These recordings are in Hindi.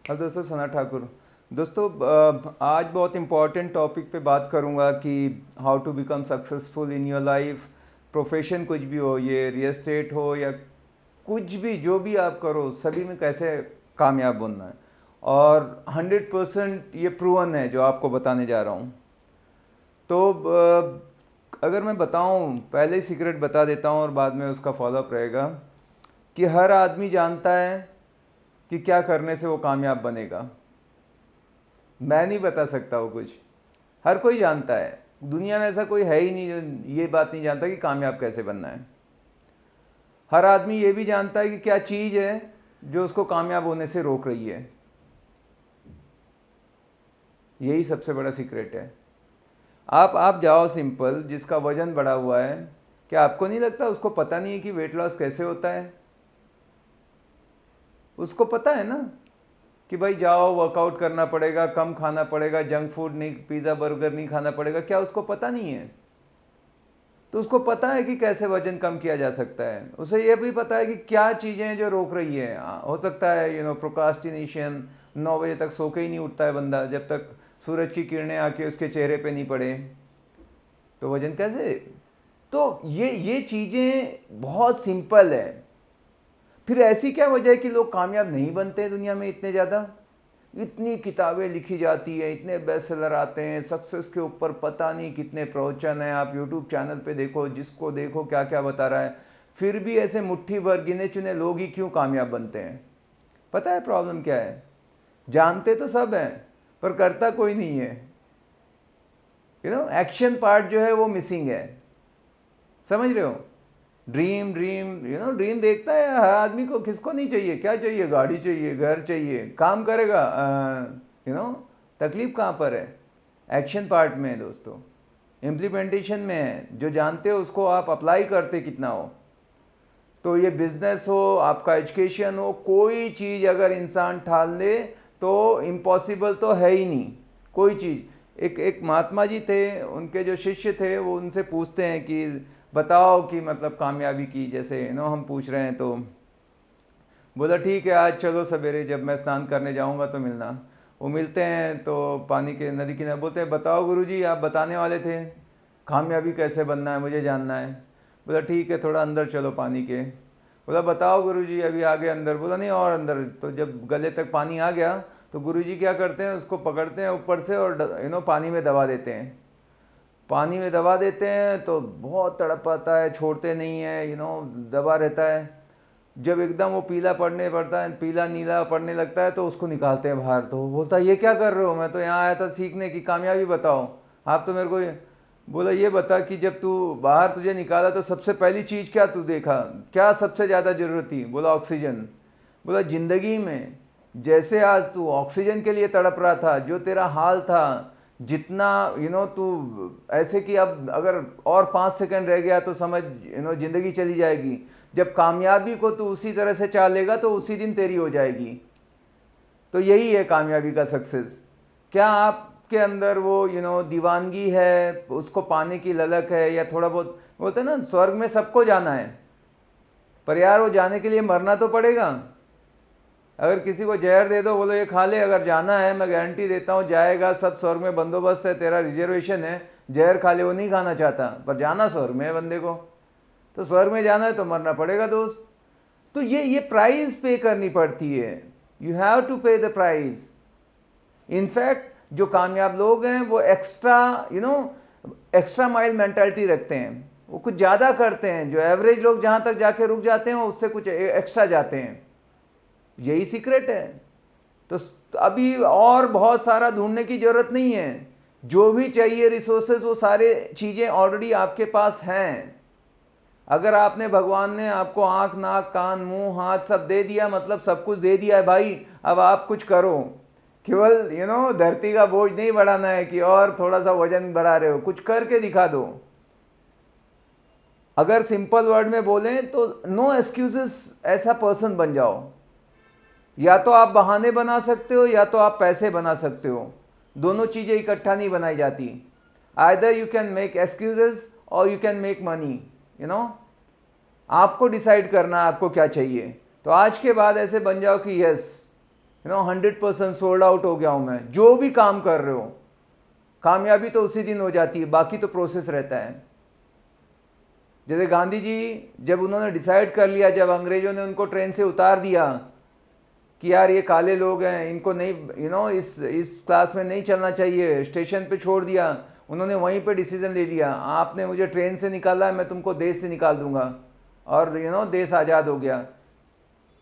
अब दोस्तों सना ठाकुर। दोस्तों आज बहुत इम्पॉर्टेंट टॉपिक पे बात करूँगा कि how to become successful in your life. Profession कुछ भी हो, ये रियल एस्टेट हो या कुछ भी, जो भी आप करो सभी में कैसे कामयाब बनना है। और 100% ये प्रूवन है जो आपको बताने जा रहा हूँ। तो अगर मैं बताऊँ, पहले ही सीक्रेट बता देता हूँ और बाद में उसका फॉलोअप रहेगा कि हर आदमी जानता है कि क्या करने से वो कामयाब बनेगा। मैं नहीं बता सकता वो कुछ, हर कोई जानता है। दुनिया में ऐसा कोई है ही नहीं जो ये बात नहीं जानता कि कामयाब कैसे बनना है। हर आदमी ये भी जानता है कि क्या चीज़ है जो उसको कामयाब होने से रोक रही है। यही सबसे बड़ा सीक्रेट है। आप जाओ, सिंपल, जिसका वजन बढ़ा हुआ है, क्या आपको नहीं लगता उसको पता नहीं है कि वेट लॉस कैसे होता है? उसको पता है ना कि भाई जाओ, वर्कआउट करना पड़ेगा, कम खाना पड़ेगा, जंक फूड नहीं, पिज़्ज़ा बर्गर नहीं खाना पड़ेगा। क्या उसको पता नहीं है? तो उसको पता है कि कैसे वजन कम किया जा सकता है। उसे यह भी पता है कि क्या चीज़ें हैं जो रोक रही है। हो सकता है प्रोक्रास्टिनेशन, 9 बजे तक सो के ही नहीं उठता है बंदा जब तक सूरज की किरणें आके उसके चेहरे पे नहीं पड़े। तो वजन कैसे? तो ये चीज़ें बहुत सिंपल है। फिर ऐसी क्या वजह है कि लोग कामयाब नहीं बनते हैं दुनिया में? इतने ज़्यादा, इतनी किताबें लिखी जाती हैं, इतने बेस्ट सेलर आते हैं, सक्सेस के ऊपर पता नहीं कितने प्रवचन हैं। आप यूट्यूब चैनल पे देखो, जिसको देखो क्या क्या बता रहा है। फिर भी ऐसे मुट्ठी भर गिने चुने लोग ही क्यों कामयाब बनते हैं? पता है प्रॉब्लम क्या है? जानते तो सब हैं पर करता कोई नहीं है। एक्शन पार्ट जो है वो मिसिंग है। समझ रहे हो? ड्रीम ड्रीम ड्रीम देखता है हर आदमी को। किसको नहीं चाहिए? क्या चाहिए? गाड़ी चाहिए, घर चाहिए, काम करेगा। तकलीफ कहाँ पर है? एक्शन पार्ट में है दोस्तों, इम्प्लीमेंटेशन में है। जो जानते हो उसको आप अप्लाई करते कितना हो। तो ये बिजनेस हो, आपका एजुकेशन हो, कोई चीज़ अगर इंसान ठान ले तो इम्पॉसिबल तो है ही नहीं कोई चीज़। एक महात्मा जी थे, उनके जो शिष्य थे वो उनसे पूछते हैं कि बताओ कि मतलब कामयाबी की, जैसे हम पूछ रहे हैं। तो बोला ठीक है, आज चलो सवेरे जब मैं स्नान करने जाऊंगा तो मिलना। वो मिलते हैं तो पानी के नदी किनारे बोलते हैं, बताओ गुरुजी, आप बताने वाले थे कामयाबी कैसे बनना है, मुझे जानना है। बोला ठीक है, थोड़ा अंदर चलो पानी के। बोला बताओ गुरुजी, अभी आगे अंदर। बोला नहीं, और अंदर। तो जब गले तक पानी आ गया तो गुरुजी क्या करते हैं, उसको पकड़ते हैं ऊपर से और पानी में दबा देते हैं। पानी में दबा देते हैं तो बहुत तड़प आता है, छोड़ते नहीं है, दबा रहता है। जब एकदम वो पीला पड़ने पड़ता है, पीला नीला पड़ने लगता है तो उसको निकालते हैं बाहर। तो वो बोलता है ये क्या कर रहे हो? मैं तो यहाँ आया था सीखने की, कामयाबी बताओ। आप तो मेरे को बोला ये बता कि जब तू बाहर तुझे निकाला तो सबसे पहली चीज़ क्या तू देखा, क्या सबसे ज़्यादा ज़रूरत थी? बोला ऑक्सीजन। बोला ज़िंदगी में जैसे आज तू ऑक्सीजन के लिए तड़प रहा था, जो तेरा हाल था, जितना तू ऐसे कि अब अगर और 5 सेकंड रह गया तो समझ ज़िंदगी चली जाएगी। जब कामयाबी को तू उसी तरह से चाह लेगा तो उसी दिन तेरी हो जाएगी। तो यही है कामयाबी का सक्सेस। क्या आपके अंदर वो दीवानगी है, उसको पाने की ललक है, या थोड़ा बहुत बोलते हैं ना स्वर्ग में सबको जाना है, पर यार वो जाने के लिए मरना तो पड़ेगा। अगर किसी को जहर दे दो, बोलो ये खा ले, अगर जाना है मैं गारंटी देता हूँ जाएगा, सब स्वर्ग में बंदोबस्त है, तेरा रिजर्वेशन है, जहर खा ले, वो नहीं खाना चाहता पर जाना स्वर्ग में है बंदे को। तो स्वर्ग में जाना है तो मरना पड़ेगा दोस्त। तो ये प्राइस पे करनी पड़ती है। यू हैव टू पे द प्राइस। इनफैक्ट जो कामयाब लोग हैं वो एक्स्ट्रा माइल मेंटालिटी रखते हैं, वो कुछ ज़्यादा करते हैं। जो एवरेज लोग जहाँ तक जाके रुक जाते हैं उससे कुछ एक्स्ट्रा जाते हैं। यही सीक्रेट है। तो अभी और बहुत सारा ढूंढने की ज़रूरत नहीं है। जो भी चाहिए रिसोर्सेज, वो सारे चीज़ें ऑलरेडी आपके पास हैं। अगर आपने, भगवान ने आपको आँख, नाक, कान, मुंह, हाथ सब दे दिया, मतलब सब कुछ दे दिया है भाई। अब आप कुछ करो। केवल धरती का बोझ नहीं बढ़ाना है कि और थोड़ा सा वजन बढ़ा रहे हो, कुछ करके दिखा दो। अगर सिंपल वर्ड में बोलें तो नो एक्सक्यूजेस ऐसा पर्सन बन जाओ। या तो आप बहाने बना सकते हो या तो आप पैसे बना सकते हो। दोनों चीज़ें इकट्ठा नहीं बनाई जाती। Either you can make excuses और यू कैन मेक मनी। आपको डिसाइड करना है आपको क्या चाहिए। तो आज के बाद ऐसे बन जाओ कि यस, 100% सोल्ड आउट हो गया हूँ मैं। जो भी काम कर रहे हो, कामयाबी तो उसी दिन हो जाती है, बाकी तो प्रोसेस रहता है। जैसे गांधी जी जब उन्होंने डिसाइड कर लिया, जब अंग्रेजों ने उनको ट्रेन से उतार दिया कि यार ये काले लोग हैं, इनको नहीं इस क्लास में नहीं चलना चाहिए, स्टेशन पे छोड़ दिया, उन्होंने वहीं पे डिसीजन ले लिया, आपने मुझे ट्रेन से निकाला है, मैं तुमको देश से निकाल दूंगा, और देश आज़ाद हो गया।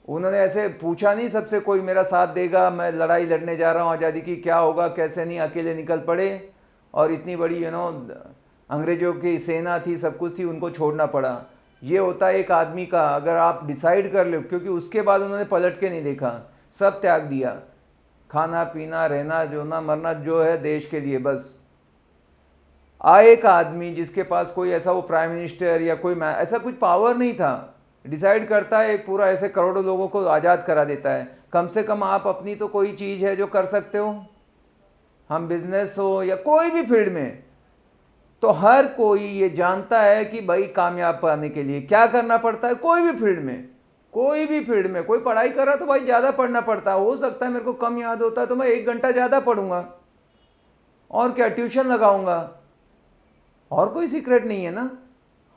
उन्होंने ऐसे पूछा नहीं सबसे कोई मेरा साथ देगा, मैं लड़ाई लड़ने जा रहा हूँ आज़ादी की, क्या होगा कैसे नहीं, अकेले निकल पड़े, और इतनी बड़ी अंग्रेज़ों की सेना थी, सब कुछ थी, उनको छोड़ना पड़ा। ये होता है एक आदमी का, अगर आप डिसाइड कर लो, क्योंकि उसके बाद उन्होंने पलट के नहीं देखा, सब त्याग दिया, खाना पीना रहना जोना मरना जो है देश के लिए बस। आए एक आदमी जिसके पास कोई ऐसा वो प्राइम मिनिस्टर या कोई ऐसा कुछ पावर नहीं था, डिसाइड करता है एक पूरा ऐसे करोड़ों लोगों को आज़ाद करा देता है। कम से कम आप अपनी तो कोई चीज़ है जो कर सकते हो, हम बिजनेस हो या कोई भी फील्ड में, तो हर कोई ये जानता है कि भाई कामयाब पाने के लिए क्या करना पड़ता है। कोई भी फील्ड में, कोई भी फील्ड में, कोई पढ़ाई कर रहा तो भाई ज़्यादा पढ़ना पड़ता है, हो सकता है मेरे को कम याद होता है तो मैं 1 घंटा ज़्यादा पढ़ूंगा, और क्या ट्यूशन लगाऊंगा, और कोई सीक्रेट नहीं है ना।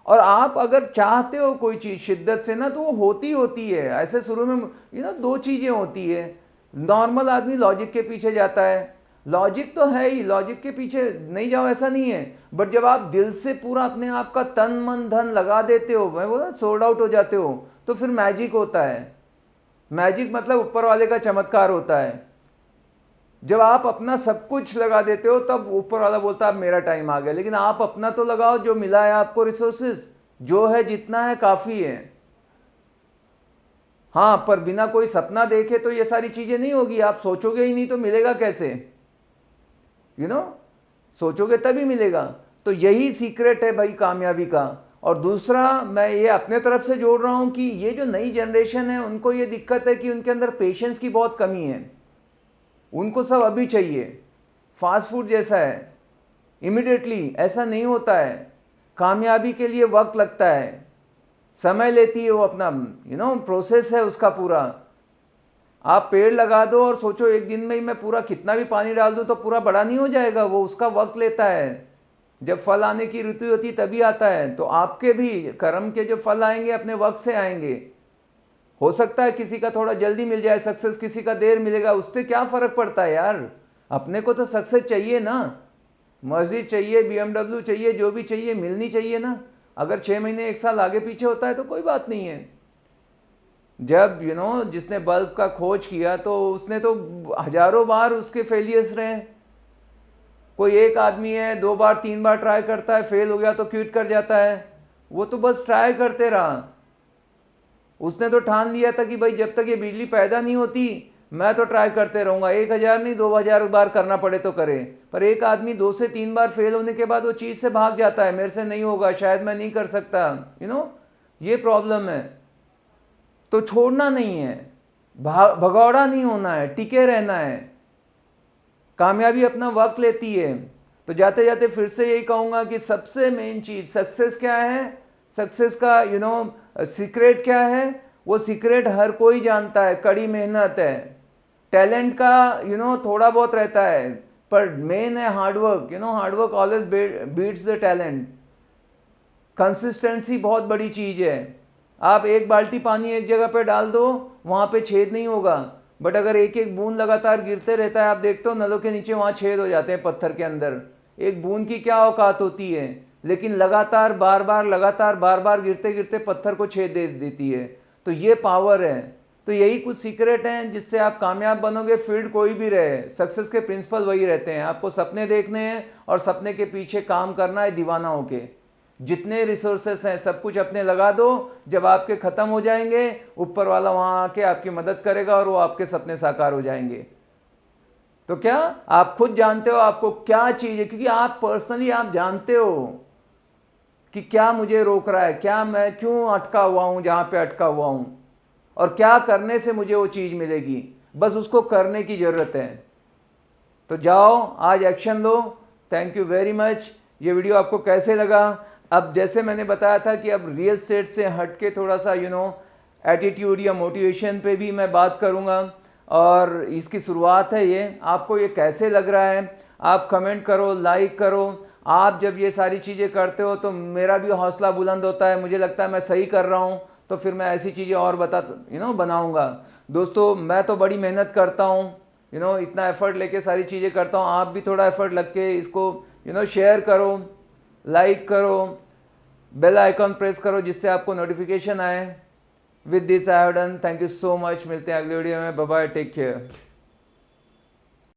और आप अगर चाहते हो कोई चीज़ शिद्दत से ना, तो वो होती है। ऐसे शुरू में 2 चीज़ें होती है, नॉर्मल आदमी लॉजिक के पीछे जाता है, लॉजिक तो है ही, लॉजिक के पीछे नहीं जाओ ऐसा नहीं है, बट जब आप दिल से पूरा अपने आप का तन मन धन लगा देते हो, मैं बोला सोल्ड आउट हो जाते हो, तो फिर मैजिक होता है। मैजिक मतलब ऊपर वाले का चमत्कार होता है। जब आप अपना सब कुछ लगा देते हो तब ऊपर वाला बोलता है अब मेरा टाइम आ गया, लेकिन आप अपना तो लगाओ, जो मिला है आपको रिसोर्सेज, जो है जितना है काफ़ी है। हाँ, पर बिना कोई सपना देखे तो ये सारी चीज़ें नहीं होगी, आप सोचोगे ही नहीं तो मिलेगा कैसे, सोचोगे तभी मिलेगा। तो यही सीक्रेट है भाई कामयाबी का। और दूसरा मैं ये अपने तरफ से जोड़ रहा हूँ कि ये जो नई जनरेशन है उनको ये दिक्कत है कि उनके अंदर पेशेंस की बहुत कमी है, उनको सब अभी चाहिए, फास्ट फूड जैसा है, इमिडिएटली, ऐसा नहीं होता है। कामयाबी के लिए वक्त लगता है, समय लेती है वो, अपना प्रोसेस है उसका पूरा। आप पेड़ लगा दो और सोचो एक दिन में ही मैं पूरा कितना भी पानी डाल दूं तो पूरा बड़ा नहीं हो जाएगा, वो उसका वक्त लेता है। जब फल आने की ऋतु होती तभी आता है। तो आपके भी कर्म के जो फल आएंगे अपने वक्त से आएंगे। हो सकता है किसी का थोड़ा जल्दी मिल जाए सक्सेस, किसी का देर मिलेगा, उससे क्या फ़र्क पड़ता है यार। अपने को तो सक्सेस चाहिए ना, मस्जिद चाहिए, BMW चाहिए, जो भी चाहिए मिलनी चाहिए ना। अगर 6 महीने 1 साल आगे पीछे होता है तो कोई बात नहीं है। जब जिसने बल्ब का खोज किया तो उसने तो हजारों बार उसके फेलियर्स रहे। कोई एक आदमी है 2 बार 3 बार ट्राई करता है, फेल हो गया तो क्विट कर जाता है, वो तो बस ट्राई करते रहा। उसने तो ठान लिया था कि भाई जब तक ये बिजली पैदा नहीं होती मैं तो ट्राई करते रहूँगा, 1000 नहीं 2000 बार करना पड़े तो करे। पर एक आदमी 2 से 3 बार फेल होने के बाद वो चीज़ से भाग जाता है, मेरे से नहीं होगा, शायद मैं नहीं कर सकता, ये प्रॉब्लम है। तो छोड़ना नहीं है, भगौड़ा नहीं होना है, टिके रहना है। कामयाबी अपना वक्त लेती है। तो जाते जाते फिर से यही कहूँगा कि सबसे मेन चीज़ सक्सेस क्या है, सक्सेस का सीक्रेट क्या है, वो सीक्रेट हर कोई जानता है, कड़ी मेहनत है। टैलेंट का थोड़ा बहुत रहता है, पर मेन है hard work. Hard work always beats the talent. Consistency बहुत बड़ी चीज़ है। आप 1 बाल्टी पानी एक जगह पे डाल दो, वहाँ पे छेद नहीं होगा, बट अगर एक एक बूंद लगातार गिरते रहता है, आप देखते हो नलों के नीचे वहाँ छेद हो जाते हैं पत्थर के अंदर। एक बूंद की क्या औकात होती है, लेकिन लगातार बार बार गिरते गिरते पत्थर को छेद दे देती है। तो ये पावर है। तो यही कुछ सीक्रेट हैं जिससे आप कामयाब बनोगे। फील्ड कोई भी रहे, सक्सेस के प्रिंसिपल वही रहते हैं। आपको सपने देखने हैं और सपने के पीछे काम करना है दीवाना होके। जितने रिसोर्सेस हैं सब कुछ अपने लगा दो, जब आपके ख़त्म हो जाएंगे ऊपर वाला वहाँ आके आपकी मदद करेगा और वो आपके सपने साकार हो जाएंगे। तो क्या आप खुद जानते हो आपको क्या चाहिए, क्योंकि आप पर्सनली आप जानते हो कि क्या मुझे रोक रहा है, क्या मैं क्यों अटका हुआ हूँ जहाँ पे अटका हुआ हूँ, और क्या करने से मुझे वो चीज़ मिलेगी। बस उसको करने की ज़रूरत है। तो जाओ आज action low. Thank you very much. ये वीडियो आपको कैसे लगा? अब जैसे मैंने बताया था कि अब रियल स्टेट से हट के थोड़ा सा एटीट्यूड या मोटिवेशन पे भी मैं बात करूँगा। और इसकी शुरुआत है ये। आपको ये कैसे लग रहा है आप कमेंट करो, लाइक करो। आप जब ये सारी चीज़ें करते हो तो मेरा भी हौसला बुलंद होता है, मुझे लगता है मैं सही कर रहा हूँ, तो फिर मैं ऐसी चीज़ें और बनाऊँगा। दोस्तों मैं तो बड़ी मेहनत करता हूँ, इतना एफर्ट लेके सारी चीज़ें करता हूँ। आप भी थोड़ा एफर्ट लग के इसको शेयर करो, लाइक करो, बेल आइकॉन प्रेस करो जिससे आपको नोटिफिकेशन आए। With this I have done, thank you so much. मिलते हैं अगले वीडियो में, बाय बाय, टेक केयर।